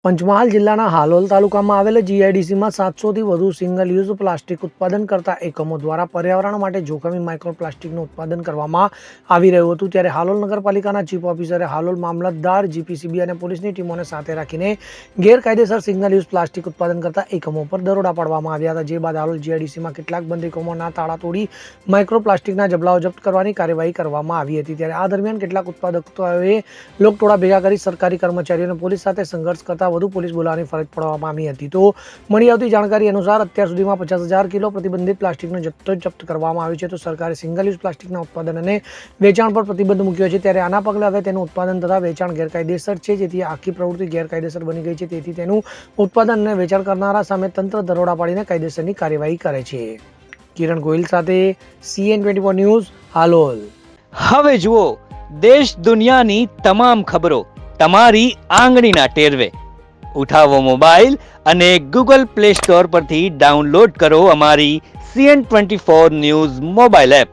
પંચમહાલ જિલ્લાના હાલોલ તાલુકામાં આવેલ જીઆઈડીસીમાં 700થી વધુ સિંગલ યુઝ પ્લાસ્ટિક ઉત્પાદન કરતા એકમો દ્વારા પર્યાવરણ માટે જોખમી માઇક્રોપ્લાસ્ટિકનું ઉત્પાદન કરવામાં આવી રહ્યું હતું, ત્યારે હાલોલ નગરપાલિકાના ચીફ ઓફિસરે હાલોલ મામલતદાર, જીપીસીબી અને પોલીસની ટીમોને સાથે રાખીને ગેરકાયદેસર સિંગલ યુઝ પ્લાસ્ટિક ઉત્પાદન કરતા એકમો પર દરોડા પાડવામાં આવ્યા હતા. જે બાદ હાલોલ જીઆઈડીસીમાં કેટલાક બંધ એકમોના તાળા તોડી માઇક્રોપ્લાસ્ટિકના જબલાઓ જપ્ત કરવાની કાર્યવાહી કરવામાં આવી હતી. ત્યારે આ દરમિયાન કેટલાક ઉત્પાદકોએ લોકટોળા ભેગા કરી સરકારી કર્મચારીઓ અને પોલીસ સાથે સંઘર્ષ કરતા વધુ પોલીસ બોલાવવાની ફરજ પાડવામાં આવી હતી. તો મળી આવતી જાણકારી અનુસાર અત્યાર સુધીમાં 50,000 કિલો પ્રતિબંધિત પ્લાસ્ટિકનો જથ્થો જપ્ત કરવામાં આવ્યો છે. તો સરકારે સિંગલ યુઝ પ્લાસ્ટિકના ઉત્પાદન અને વેચાણ પર પ્રતિબંધ મૂક્યો છે. ત્યારે આના પગલે હવે તેનું ઉત્પાદન તથા વેચાણ ગેરકાયદેસર છે, જેથી આખી પ્રવૃત્તિ ગેરકાયદેસર બની ગઈ છે. તેથી તેનું ઉત્પાદન અને વેચાણ કરનારા સામે તંત્ર દરોડા પાડીને કાયદેસરની કાર્યવાહી કરે છે. કિરણ ગોહિલ સાથે CN24 ન્યૂઝ, હાલોલ. હવે જુઓ દેશ દુનિયાની તમામ ખબરો તમારી આંગળીના ટેરવે. ઉઠાવો મોબાઈલ અને ગૂગલ પ્લે સ્ટોર પરથી ડાઉનલોડ કરો અમારી CN24 ન્યૂઝ મોબાઈલ એપ.